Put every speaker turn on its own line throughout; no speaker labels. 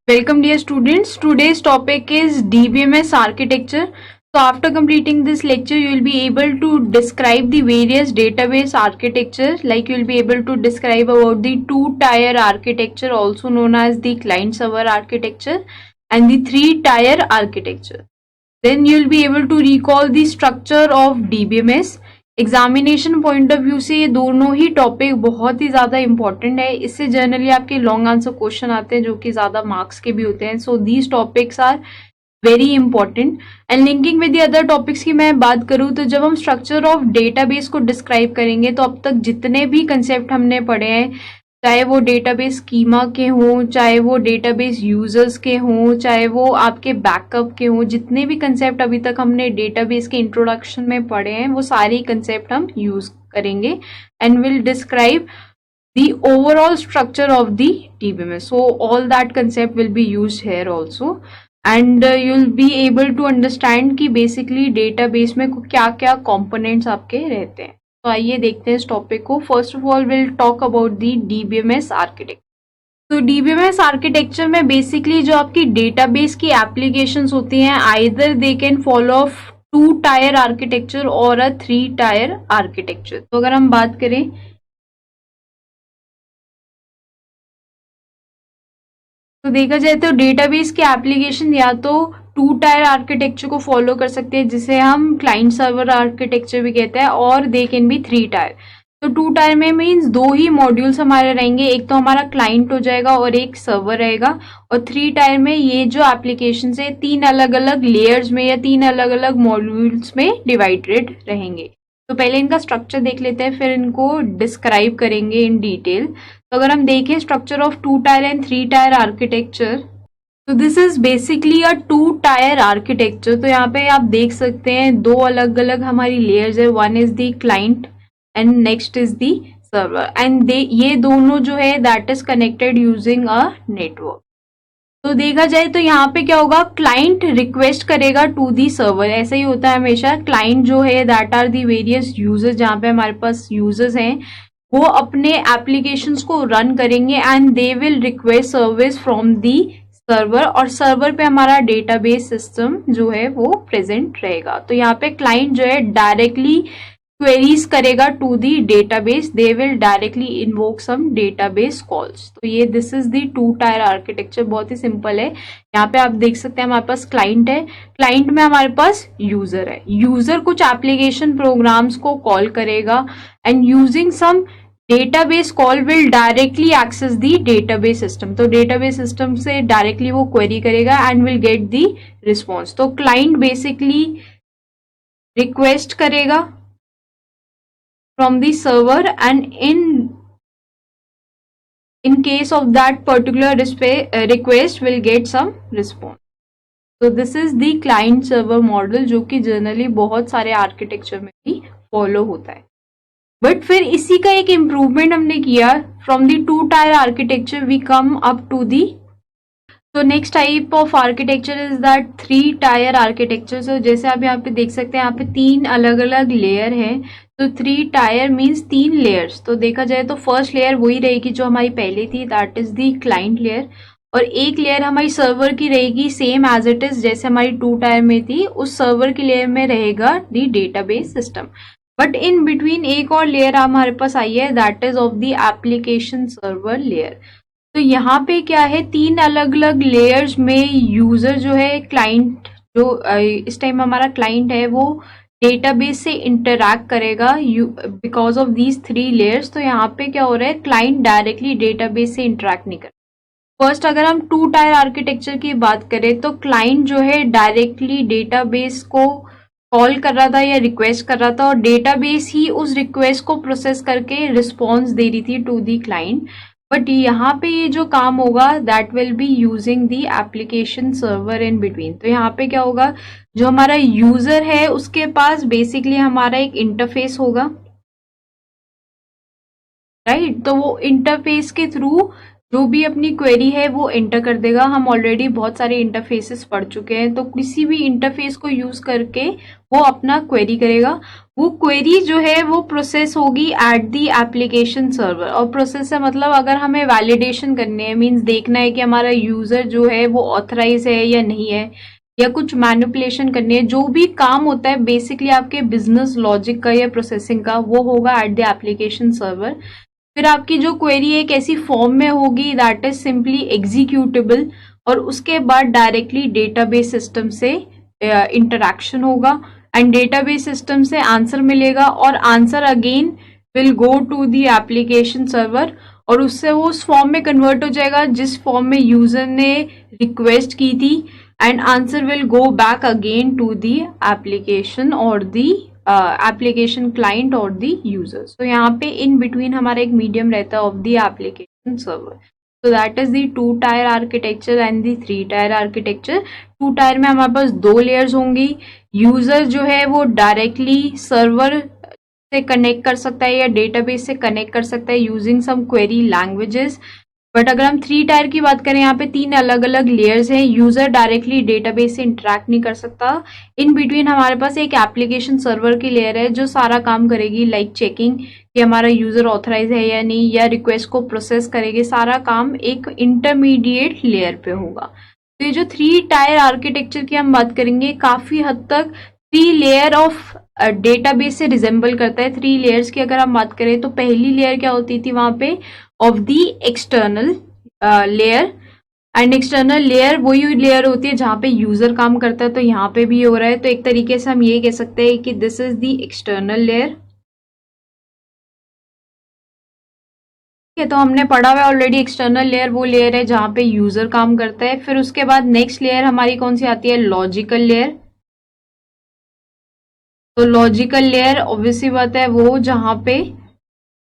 Welcome dear students. Today's topic is DBMS architecture. So after completing this lecture, you will be able to describe the various database architecture, like you will be able to describe about the two-tier architecture, also known as the client-server architecture, and the three-tier architecture. Then you will be able to recall the structure of DBMS. Examination point of view से ये दोनों ही topic बहुत ही ज्यादा important है। इससे generally आपके long answer question आते हैं जो कि ज्यादा मार्क्स के भी होते हैं। So these topics are very important. And linking with the other topics की मैं बात करूँ तो जब हम स्ट्रक्चर ऑफ डेटाबेस को डिस्क्राइब करेंगे तो अब तक जितने भी कंसेप्ट हमने पढ़े हैं, चाहे वो डेटाबेस स्कीमा के हों, चाहे वो डेटाबेस यूजर्स के हों, चाहे वो आपके बैकअप के हों, जितने भी कंसेप्ट अभी तक हमने डेटाबेस के इंट्रोडक्शन में पढ़े हैं वो सारे कंसेप्ट हम यूज करेंगे and will describe the overall structure of the DBMS. So all that concept will be used here also, and you'll be able to understand कि basically database में क्या क्या components आपके रहते हैं। तो आइए देखते हैं इस टॉपिक को। First of all will talk about the DBMS architecture. तो DBMS आर्किटेक्चर में बेसिकली जो आपकी डेटाबेस की एप्लीकेशंस होती हैं, either they can follow two tier architecture और अ थ्री टायर आर्किटेक्चर। तो अगर हम बात करें तो देखा जाए तो डेटाबेस के एप्लीकेशन या तो टू टायर आर्किटेक्चर को फॉलो कर सकते हैं जिसे हम क्लाइंट सर्वर आर्किटेक्चर भी कहते हैं, और they can be three tier. तो टू टायर में मीन्स दो ही मॉड्यूल्स हमारे रहेंगे, एक तो हमारा क्लाइंट हो जाएगा और एक सर्वर रहेगा। और थ्री टायर में ये जो एप्लीकेशन है तीन अलग अलग लेयर्स में या तीन अलग अलग मॉड्यूल्स में डिवाइडेड रहेंगे। तो पहले इनका स्ट्रक्चर देख लेते हैं, फिर इनको डिस्क्राइब करेंगे इन डिटेल। तो अगर हम देखें structure of two tier and three tier architecture, तो this is basically a two tier architecture. तो यहाँ पे आप देख सकते हैं दो अलग अलग हमारी लेयर्स है, one is the client and next is the server, and ये दोनों जो है that is connected using a network. तो देखा जाए तो यहाँ पे क्या होगा, क्लाइंट रिक्वेस्ट करेगा टू दी सर्वर। ऐसा ही होता है हमेशा। क्लाइंट जो है that are the various users, जहाँ पे हमारे पास यूजर्स हैं वो अपने एप्लीकेशंस को रन करेंगे and they will request service from the server, और सर्वर पे हमारा डेटाबेस सिस्टम जो है वो प्रेजेंट रहेगा। तो यहाँ पे क्लाइंट जो है डायरेक्टली क्वेरीज करेगा to the database, they will directly invoke some database calls. तो ये this is the two tier architecture, बहुत ही सिंपल है। यहाँ पे आप देख सकते हैं हमारे पास क्लाइंट है, क्लाइंट में हमारे पास यूजर है, यूजर कुछ एप्लीकेशन प्रोग्राम्स को कॉल करेगा and using some database call will directly access the database system. तो डेटाबेस सिस्टम से डायरेक्टली वो क्वेरी करेगा and will get the response. तो क्लाइंट बेसिकली रिक्वेस्ट करेगा from the server, and in case of that particular request will get some response. So this is the client server model जो कि generally बहुत सारे architecture में भी follow होता है। बट फिर इसी का एक इम्प्रूवमेंट हमने किया, from the two tier architecture we come up to the, तो next type of architecture is that three tier architecture. So जैसे आप यहाँ पे देख सकते हैं यहाँ पे तीन अलग अलग लेयर हैं। तो थ्री टायर मीन्स तीन लेयर्स। तो देखा जाए तो फर्स्ट लेयर वही रहेगी जो हमारी पहले थी, that is the client layer, और एक लेयर हमारी सर्वर की रहेगी सेम एज इट इज जैसे हमारी टू टायर में थी, उस सर्वर की लेयर में रहेगा दी database system. But in between एक और लेयर हमारे पास आई है, that is of the application server layer. तो यहाँ पे क्या है, तीन अलग अलग लेयर्स में यूजर जो है, क्लाइंट जो इस टाइम हमारा क्लाइंट है वो डेटाबेस से इंटरैक्ट करेगा because of these three layers. तो यहाँ पे क्या हो रहा है, क्लाइंट डायरेक्टली डेटाबेस से इंटरैक्ट नहीं कर। फर्स्ट अगर हम टू टायर आर्किटेक्चर की बात करें तो क्लाइंट जो है डायरेक्टली डेटाबेस को कॉल कर रहा था या रिक्वेस्ट कर रहा था, और डेटाबेस ही उस रिक्वेस्ट को प्रोसेस करके रिस्पॉन्स दे रही थी टू दी क्लाइंट। बट यहाँ पे ये जो काम होगा that will be using the application server in between. तो यहाँ पे क्या होगा, जो हमारा यूजर है उसके पास बेसिकली हमारा एक इंटरफेस होगा, राइट। तो वो इंटरफेस के थ्रू जो भी अपनी क्वेरी है वो एंटर कर देगा। हम ऑलरेडी बहुत सारे इंटरफेसेस पढ़ चुके हैं, तो किसी भी इंटरफेस को यूज करके वो अपना क्वेरी करेगा। वो क्वेरी जो है वो प्रोसेस होगी एट दी एप्लीकेशन सर्वर। और प्रोसेस से मतलब अगर हमें वैलिडेशन करनी है, मींस देखना है कि हमारा यूजर जो है वो ऑथराइज है या नहीं है, या कुछ मैनिपुलेशन करनी है, जो भी काम होता है बेसिकली आपके बिजनेस लॉजिक का या प्रोसेसिंग का, वो होगा एट द एप्लीकेशन सर्वर। फिर आपकी जो क्वेरी एक ऐसी फॉर्म में होगी दैट इज सिंपली एग्जीक्यूटेबल, और उसके बाद डायरेक्टली डेटाबेस सिस्टम से इंटरैक्शन होगा, एंड डेटाबेस सिस्टम से आंसर मिलेगा, और answer again will go to the application server, और उससे वो उस फॉर्म में कन्वर्ट हो जाएगा जिस फॉर्म में यूजर ने रिक्वेस्ट की थी, and answer will go back again to the application और द एप्लीकेशन क्लाइंट और द यूजर्स। तो यहाँ पे इन बिटवीन हमारा एक मीडियम रहता है of the application server. So that is the two tier architecture and the three tier architecture. Two tier में हमारे पास दो लेयर्स होंगी। यूजर जो है वो डायरेक्टली सर्वर से कनेक्ट कर सकता है या डेटाबेस से कनेक्ट कर सकता है using some query languages. But अगर हम थ्री टायर की बात करें, यहाँ पे तीन अलग अलग लेयर्स हैं। यूजर डायरेक्टली डेटाबेस से इंटरेक्ट नहीं कर सकता। इन बिटवीन हमारे पास एक एप्लीकेशन सर्वर की लेयर है जो सारा काम करेगी, लाइक चेकिंग कि हमारा यूजर ऑथराइज है या नहीं, या रिक्वेस्ट को प्रोसेस करेगी। सारा काम एक इंटरमीडिएट लेयर पे होगा। तो ये जो थ्री टायर आर्किटेक्चर की हम बात करेंगे, काफी हद तक थ्री लेयर ऑफ डेटाबेस से रिजेंबल करता है। थ्री लेयर्स की अगर हम बात करें तो पहली लेयर क्या होती थी वहां पे, of the external layer. And external layer वही लेयर होती है जहां पे यूजर काम करता है, तो यहाँ पे भी हो रहा है। तो एक तरीके से हम ये कह सकते हैं कि this is the external layer. ठीक है, तो हमने पढ़ा हुआ है ऑलरेडी, एक्सटर्नल लेयर वो लेयर है जहां पे यूजर काम करता है। फिर उसके बाद नेक्स्ट लेयर हमारी कौन सी आती है, लॉजिकल लेयर। तो लॉजिकल लेयर ऑब्वियसली बात है वो जहां पे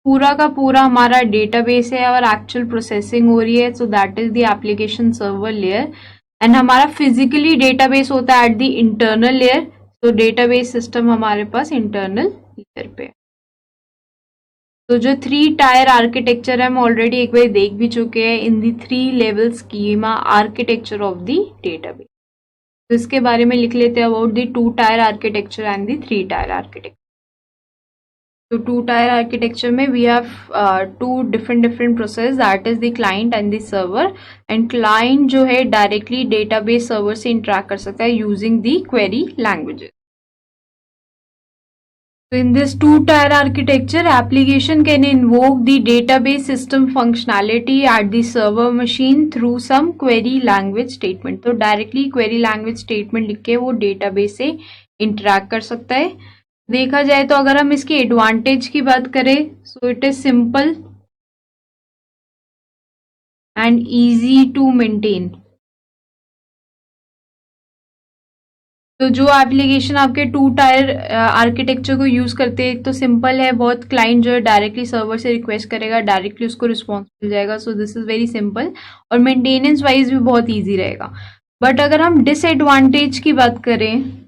पूरा का पूरा हमारा डेटाबेस है और एक्चुअल प्रोसेसिंग हो रही है। So that is the application server layer. And हमारा फिजिकली डेटाबेस होता है एट द इंटरनल लेयर। तो डेटाबेस सिस्टम हमारे पास इंटरनल लेयर पे। तो जो थ्री टायर आर्किटेक्चर है हम ऑलरेडी एक बार देख भी चुके हैं in the three level schema architecture of the database. तो इसके बारे में लिख लेते हैं about the two tier architecture and the three tier architecture. तो टू टायर आर्किटेक्चर में we have two different process, that is the client and the server. And client जो है डायरेक्टली डेटाबेस सर्वर से इंटरेक्ट कर सकता है using the query languages. So in this two-tier architecture, application can invoke the database system functionality at the server machine through some query language statement. तो directly query language statement लिख के वो database से interact कर सकता है। देखा जाए तो अगर हम इसके एडवांटेज की बात करें, so it is simple and easy to maintain. तो जो एप्लीकेशन आपके टू टायर आर्किटेक्चर को यूज करते हैं, एक तो सिंपल है बहुत, क्लाइंट जो है डायरेक्टली सर्वर से रिक्वेस्ट करेगा, डायरेक्टली उसको रिस्पॉन्स मिल जाएगा। So this is very simple, और मेंटेनेंस वाइज भी बहुत इजी रहेगा। बट अगर हम डिसएडवांटेज की बात करें,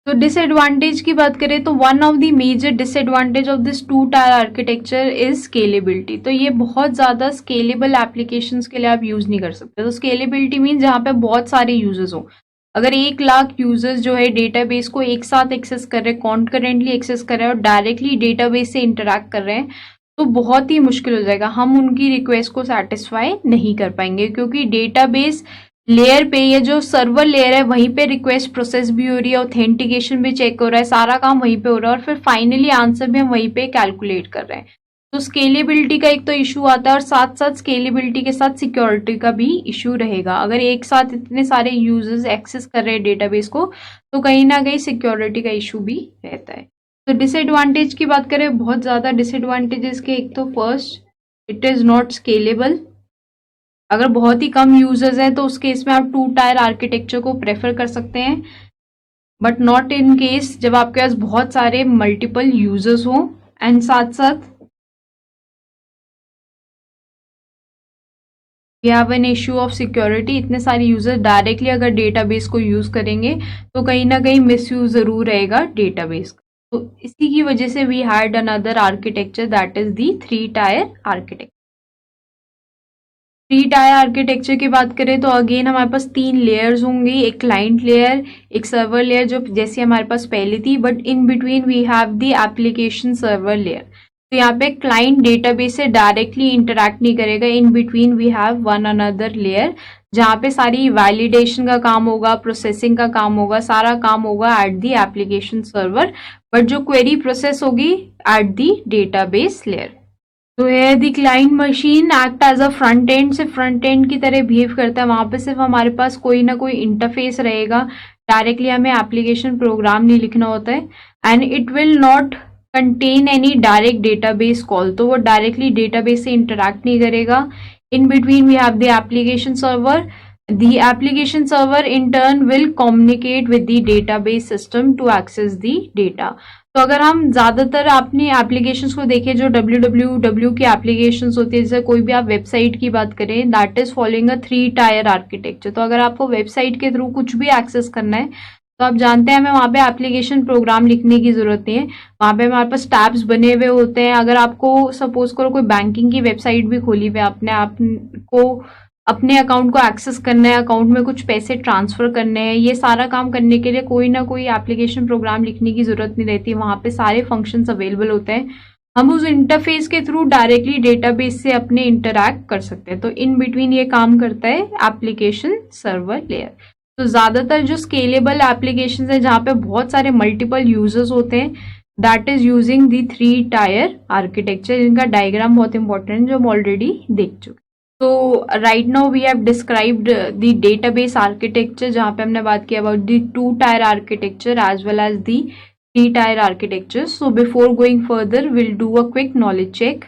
तो डिसएडवांटेज की बात करें तो one of the major disadvantage of this two tier architecture is scalability. तो ये बहुत ज्यादा स्केलेबल एप्लीकेशंस के लिए आप यूज नहीं कर सकते। तो स्केलेबिलिटी मीन जहां पे बहुत सारे यूजर्स हो। अगर 1 लाख यूजर्स जो है डेटाबेस को एक साथ एक्सेस कर रहे हैं, कॉन्करेंटली एक्सेस कर रहे हैं और डायरेक्टली डेटाबेस से इंटरेक्ट कर रहे हैं, तो बहुत ही मुश्किल हो जाएगा। हम उनकी रिक्वेस्ट को सेटिस्फाई नहीं कर पाएंगे, क्योंकि डेटाबेस लेयर पे, ये जो सर्वर लेयर है वहीं पे रिक्वेस्ट प्रोसेस भी हो रही है, ऑथेंटिकेशन भी चेक हो रहा है, सारा काम वहीं पे हो रहा है, और फिर फाइनली आंसर भी हम वहीं पे कैलकुलेट कर रहे हैं। तो स्केलेबिलिटी का एक तो इशू आता है, और साथ साथ स्केलेबिलिटी के साथ सिक्योरिटी का भी इशू रहेगा। अगर एक साथ इतने सारे यूजर्स एक्सेस कर रहे हैं डेटाबेस को, तो कहीं ना कहीं सिक्योरिटी का इशू भी रहता है। तो डिसएडवांटेज की बात करें, बहुत ज्यादा डिसएडवांटेजेस के, एक तो first, it is not scalable. अगर बहुत ही कम यूजर्स हैं तो उस केस में आप टू टायर आर्किटेक्चर को प्रेफर कर सकते हैं, बट नॉट इन केस जब आपके पास बहुत सारे मल्टीपल यूजर्स हो। एंड साथ साथ we have an issue of security. इतने सारे यूजर्स डायरेक्टली अगर डेटाबेस को यूज करेंगे तो कहीं ना कहीं मिसयूज जरूर रहेगा डेटाबेस का। तो इसी की वजह से we had another architecture that is the three tier architecture. Three tier architecture की बात करें तो अगेन हमारे पास 3 लेयर्स होंगी, एक क्लाइंट लेयर, एक सर्वर लेयर जो जैसी हमारे पास पहले थी, but in between we have the application server layer. तो यहाँ पे क्लाइंट डेटाबेस से डायरेक्टली इंटरैक्ट नहीं करेगा, in between we have one another layer जहाँ पे सारी वैलिडेशन का काम होगा, प्रोसेसिंग का काम होगा, सारा काम होगा at the application server, but जो क्वेरी प्रोसेस होगी एट दी डेटाबेस लेयर। तो ये the client machine act as a front end, से फ्रंट एंड की तरह बिहेव करता है। वहां पे सिर्फ हमारे पास कोई ना कोई इंटरफेस रहेगा, डायरेक्टली हमें एप्लीकेशन प्रोग्राम नहीं लिखना होता है, and it will not contain any direct database call, तो वो डायरेक्टली डेटाबेस से इंटरैक्ट नहीं करेगा। In between we have the application server, the application server in turn will communicate with the database system to access the data। तो अगर हम ज्यादातर अपनी एप्लीकेशंस को देखें जो www की एप्लीकेशंस होती है, जैसे कोई भी आप वेबसाइट की बात करें, that is following a three tier architecture. तो अगर आपको वेबसाइट के थ्रू कुछ भी एक्सेस करना है तो आप जानते हैं हमें वहाँ पे एप्लीकेशन प्रोग्राम लिखने की जरूरत नहीं है, वहाँ पे हमारे पास टैब्स बने हुए होते हैं। अगर आपको सपोज करो कोई बैंकिंग की वेबसाइट भी खोली हुई, आपने आपको अपने अकाउंट को एक्सेस करना है, अकाउंट में कुछ पैसे ट्रांसफर करने हैं, ये सारा काम करने के लिए कोई ना कोई एप्लीकेशन प्रोग्राम लिखने की जरूरत नहीं रहती, वहां पे सारे फंक्शंस अवेलेबल होते हैं। हम उस इंटरफेस के थ्रू डायरेक्टली डेटाबेस से अपने इंटरैक्ट कर सकते हैं। तो इन बिटवीन ये काम करता है एप्लीकेशन सर्वर लेयर। तो ज्यादातर जो स्केलेबल एप्लीकेशन है जहाँ पे बहुत सारे मल्टीपल यूजर्स होते हैं, that is using the three tier architecture. इनका डायग्राम बहुत इंपॉर्टेंट है जो हम ऑलरेडी देख चुके। तो right now we have described the database architecture, जहाँ पे हमने बात की about the two tier architecture as well as the three tier architecture. So before going further will do a quick knowledge check.